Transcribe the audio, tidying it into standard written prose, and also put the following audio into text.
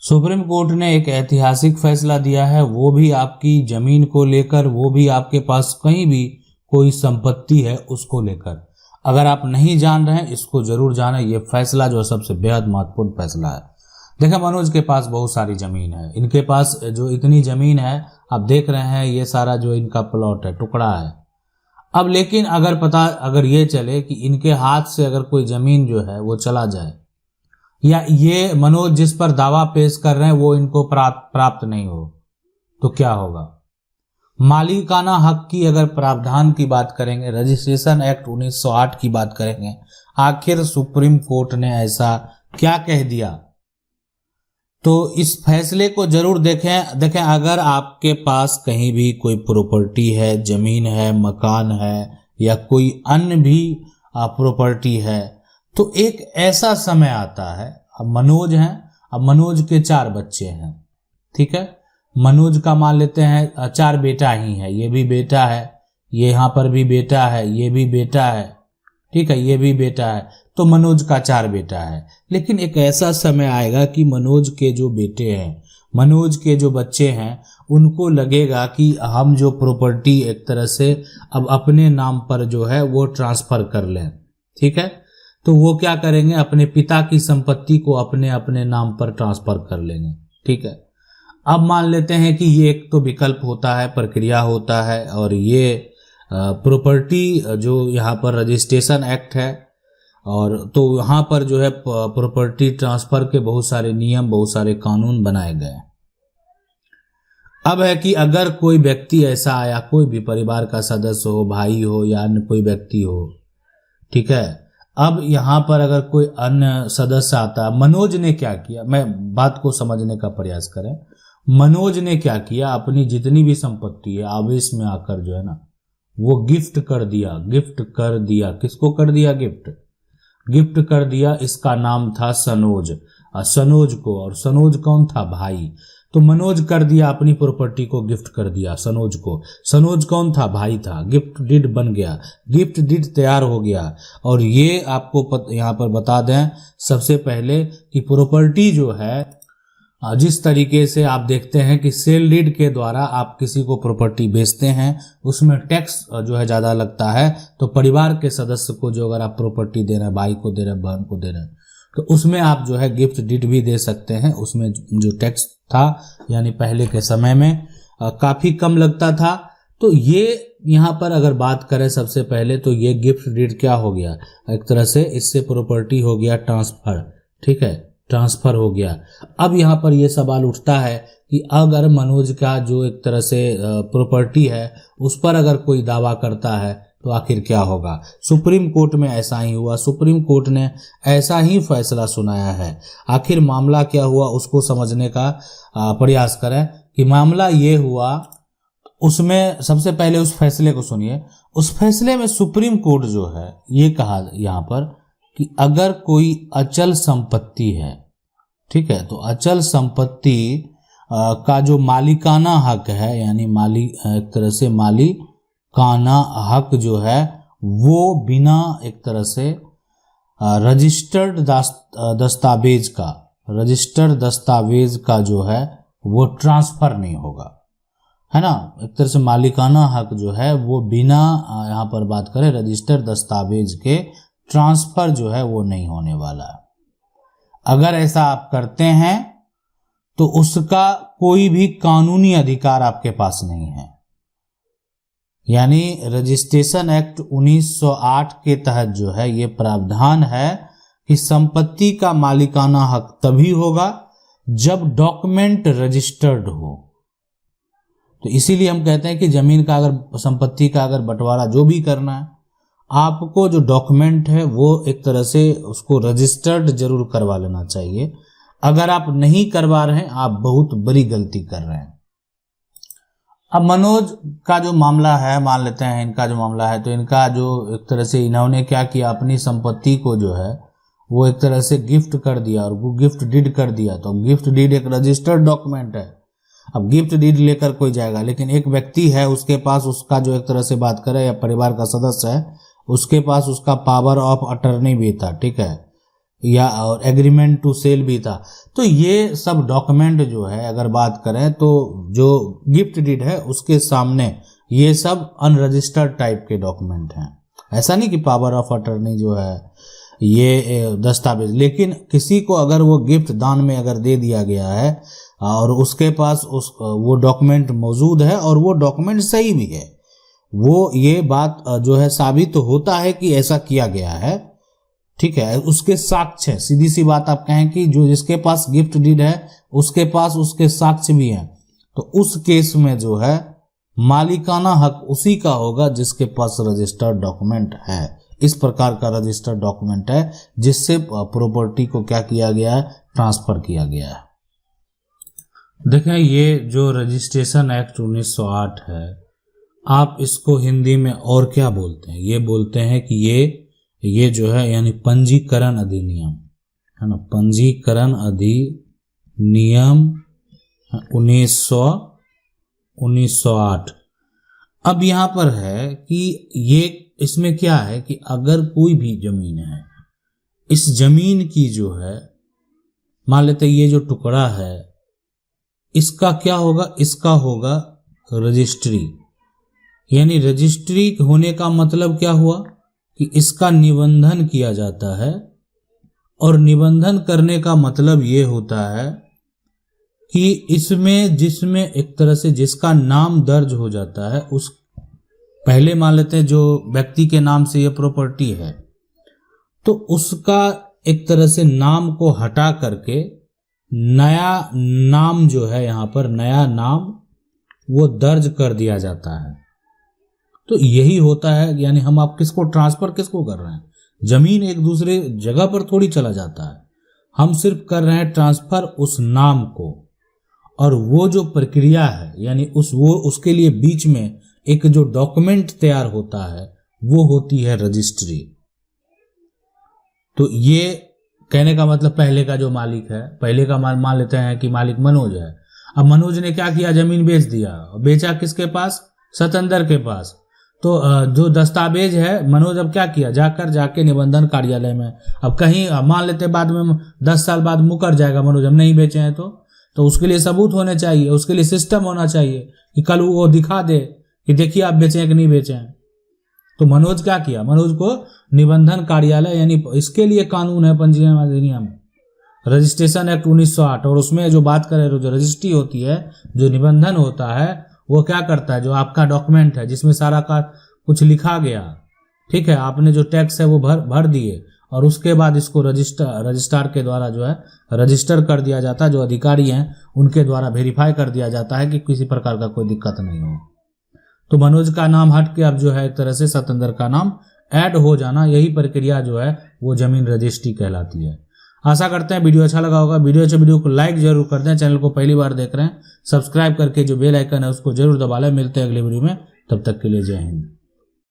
Supreme court ने एक ऐतिहासिक फैसला दिया है, वो भी आपकी जमीन को लेकर, वो भी आपके पास कहीं भी कोई संपत्ति है उसको लेकर। अगर आप नहीं जान रहे हैं इसको जरूर जानें। ये फैसला जो सबसे बेहद महत्वपूर्ण फैसला है। देखिए, मनोज के पास बहुत सारी जमीन है। इनके पास जो इतनी जमीन है आप देख रहे हैं, ये सारा जो इनका प्लॉट है, टुकड़ा है। अब लेकिन अगर ये चले कि इनके हाथ से अगर कोई जमीन जो है वो चला जाए, या ये मनोज जिस पर दावा पेश कर रहे हैं वो इनको प्राप्त नहीं हो, तो क्या होगा? मालिकाना हक की अगर प्रावधान की बात करेंगे, रजिस्ट्रेशन एक्ट 1908 की बात करेंगे, आखिर सुप्रीम कोर्ट ने ऐसा क्या कह दिया? तो इस फैसले को जरूर देखें। अगर आपके पास कहीं भी कोई प्रॉपर्टी है, जमीन है, मकान है, या कोई अन्य भी प्रॉपर्टी है, तो एक ऐसा समय आता है, अब मनोज हैं, अब मनोज के 4 बच्चे हैं, ठीक है। मनोज का मान लेते हैं 4 बेटा ही है, ये भी बेटा है, ये यहाँ पर भी बेटा है, ये भी बेटा है, ठीक है, ये भी बेटा है, तो मनोज का 4 बेटा है। लेकिन एक ऐसा समय आएगा कि मनोज के जो बेटे हैं, मनोज के जो बच्चे हैं, उनको लगेगा कि हम जो प्रॉपर्टी एक तरह से अब अपने नाम पर जो है वो ट्रांसफर कर लें, ठीक है। तो वो क्या करेंगे, अपने पिता की संपत्ति को अपने अपने नाम पर ट्रांसफर कर लेंगे, ठीक है। अब मान लेते हैं कि ये एक तो विकल्प होता है, प्रक्रिया होता है, और ये प्रॉपर्टी जो यहाँ पर रजिस्ट्रेशन एक्ट है, और तो यहाँ पर जो है प्रॉपर्टी ट्रांसफर के बहुत सारे नियम, बहुत सारे कानून बनाए गए। अब है कि अगर कोई व्यक्ति ऐसा आया, कोई भी परिवार का सदस्य हो, भाई हो या अन्य कोई व्यक्ति हो, ठीक है। अब यहाँ पर अगर कोई अन्य सदस्य आता, मनोज ने क्या किया, मैं बात को समझने का प्रयास करें। मनोज ने क्या किया, अपनी जितनी भी संपत्ति है आवेश में आकर जो है ना वो गिफ्ट कर दिया। किसको कर दिया? गिफ्ट कर दिया। इसका नाम था सनोज, सनोज को, और सनोज कौन था? भाई। तो मनोज कर दिया, अपनी प्रॉपर्टी को गिफ्ट कर दिया सनोज को। सनोज कौन था? भाई था। गिफ्ट डीड बन गया, गिफ्ट डीड तैयार हो गया। और ये आपको यहाँ पर बता दें सबसे पहले कि प्रॉपर्टी जो है, जिस तरीके से आप देखते हैं कि सेल डीड के द्वारा आप किसी को प्रॉपर्टी बेचते हैं, उसमें टैक्स जो है ज़्यादा लगता है। तो परिवार के सदस्य को जो अगर आप प्रॉपर्टी दे रहे हैं, भाई को दे रहे हैं, बहन को दे रहे हैं, तो उसमें आप जो है गिफ्ट डीड भी दे सकते हैं। उसमें जो टैक्स था, यानी पहले के समय में काफ़ी कम लगता था। तो ये यहाँ पर अगर बात करें सबसे पहले, तो ये गिफ्ट डीड क्या हो गया, एक तरह से इससे प्रॉपर्टी हो गया ट्रांसफर, ठीक है, ट्रांसफर हो गया। अब यहाँ पर यह सवाल उठता है कि अगर मनोज का जो एक तरह से प्रॉपर्टी है उस पर अगर कोई दावा करता है तो आखिर क्या होगा? सुप्रीम कोर्ट में ऐसा ही हुआ, सुप्रीम कोर्ट ने ऐसा ही फैसला सुनाया है। आखिर मामला क्या हुआ उसको समझने का प्रयास करें कि मामला ये हुआ। उसमें सबसे पहले उस फैसले को सुनिए। उस फैसले में सुप्रीम कोर्ट जो है ये कहा यहाँ पर कि अगर कोई अचल संपत्ति है, ठीक है, तो अचल संपत्ति का जो मालिकाना हक है, यानी एक तरह से मालिकाना हक जो है वो बिना एक तरह से रजिस्टर्ड दस्तावेज का जो है वो ट्रांसफर नहीं होगा, है ना। एक तरह से मालिकाना हक जो है वो बिना यहाँ पर बात करें रजिस्टर्ड दस्तावेज के ट्रांसफर जो है वो नहीं होने वाला है। अगर ऐसा आप करते हैं तो उसका कोई भी कानूनी अधिकार आपके पास नहीं है। यानी रजिस्ट्रेशन एक्ट 1908 के तहत जो है ये प्रावधान है कि संपत्ति का मालिकाना हक तभी होगा जब डॉक्यूमेंट रजिस्टर्ड हो। तो इसीलिए हम कहते हैं कि जमीन का अगर, संपत्ति का अगर बंटवारा जो भी करना है, आपको जो डॉक्यूमेंट है वो एक तरह से उसको रजिस्टर्ड जरूर करवा लेना चाहिए। अगर आप नहीं करवा रहे हैं आप बहुत बड़ी गलती कर रहे हैं। अब मनोज का जो मामला है, मान लेते हैं इनका जो मामला है, तो इनका जो एक तरह से इन्होंने क्या किया, अपनी संपत्ति को जो है वो एक तरह से गिफ्ट कर दिया और वो गिफ्ट डीड कर दिया। तो गिफ्ट डीड एक रजिस्टर्ड डॉक्यूमेंट है। अब गिफ्ट डीड लेकर कोई जाएगा, लेकिन एक व्यक्ति है उसके पास, उसका जो एक तरह से बात करें या परिवार का सदस्य है, उसके पास उसका पावर ऑफ अटर्नी भी था, ठीक है। या और एग्रीमेंट टू सेल भी था। तो ये सब डॉक्यूमेंट जो है अगर बात करें तो जो गिफ्ट डीड है उसके सामने ये सब अनरजिस्टर्ड टाइप के डॉक्यूमेंट हैं। ऐसा नहीं कि पावर ऑफ अटर्नी जो है ये दस्तावेज, लेकिन किसी को अगर वो गिफ्ट दान में अगर दे दिया गया है और उसके पास वो डॉक्यूमेंट मौजूद है और वो डॉक्यूमेंट सही भी है, वो ये बात जो है साबित तो होता है कि ऐसा किया गया है, ठीक है, उसके साक्ष्य है। सीधी सी बात आप कहें कि जो जिसके पास गिफ्ट डीड है उसके पास उसके साक्ष्य भी हैं, तो उस केस में जो है मालिकाना हक उसी का होगा जिसके पास रजिस्टर्ड डॉक्यूमेंट है। इस प्रकार का रजिस्टर्ड डॉक्यूमेंट है जिससे प्रॉपर्टी को क्या किया गया है, ट्रांसफर किया गया है। देखें, ये जो रजिस्ट्रेशन एक्ट 1908 है, आप इसको हिंदी में और क्या बोलते हैं? ये बोलते हैं कि ये जो है यानी पंजीकरण अधिनियम है ना, पंजीकरण अधिनियम 1908। अब यहाँ पर है कि ये इसमें क्या है कि अगर कोई भी जमीन है, इस जमीन की जो है मान लेते ये जो टुकड़ा है इसका क्या होगा, इसका होगा रजिस्ट्री। यानी रजिस्ट्री होने का मतलब क्या हुआ कि इसका निबंधन किया जाता है, और निबंधन करने का मतलब ये होता है कि इसमें जिसमें एक तरह से जिसका नाम दर्ज हो जाता है, उस पहले मान लेते हैं जो व्यक्ति के नाम से ये प्रॉपर्टी है तो उसका एक तरह से नाम को हटा करके नया नाम जो है यहाँ पर नया नाम वो दर्ज कर दिया जाता है। तो यही होता है, यानी हम आप किसको ट्रांसफर किसको कर रहे हैं, जमीन एक दूसरे जगह पर थोड़ी चला जाता है, हम सिर्फ कर रहे हैं ट्रांसफर उस नाम को, और वो जो प्रक्रिया है यानी उसके लिए बीच में एक जो डॉक्यूमेंट तैयार होता है वो होती है रजिस्ट्री। तो ये कहने का मतलब पहले का जो मालिक है, पहले का मान लेते हैं कि मालिक मनोज है। अब मनोज ने क्या किया, जमीन बेच दिया, बेचा किसके पास, सतेंद्र के पास। तो जो दस्तावेज है मनोज अब क्या किया, जाके निबंधन कार्यालय में, अब कहीं मान लेते बाद में 10 साल बाद मुकर जाएगा मनोज, हम नहीं बेचे हैं तो उसके लिए सबूत होने चाहिए, उसके लिए सिस्टम होना चाहिए कि कल वो दिखा दे कि देखिए आप बेचे हैं कि नहीं बेचे हैं। तो मनोज क्या किया, मनोज को निबंधन कार्यालय, यानी इसके लिए कानून है पंजीकरण अधिनियम रजिस्ट्रेशन एक्ट 1908, और उसमें जो बात करें जो रजिस्ट्री होती है, जो निबंधन होता है, वो क्या करता है, जो आपका डॉक्यूमेंट है जिसमें सारा का कुछ लिखा गया, ठीक है, आपने जो टैक्स है वो भर दिए, और उसके बाद इसको रजिस्ट्रार के द्वारा जो है रजिस्टर कर दिया जाता है, जो अधिकारी हैं उनके द्वारा वेरीफाई कर दिया जाता है कि किसी प्रकार का कोई दिक्कत नहीं हो। तो मनोज का नाम हट के अब जो है एक तरह से सतेंद्र का नाम ऐड हो जाना, यही प्रक्रिया जो है वो जमीन रजिस्ट्री कहलाती है। आशा करते हैं वीडियो अच्छा लगा होगा। वीडियो को लाइक जरूर कर दें। चैनल को पहली बार देख रहे हैं सब्सक्राइब करके जो बेल आइकन है उसको जरूर दबा लें। मिलते हैं अगले वीडियो में, तब तक के लिए जय हिंद।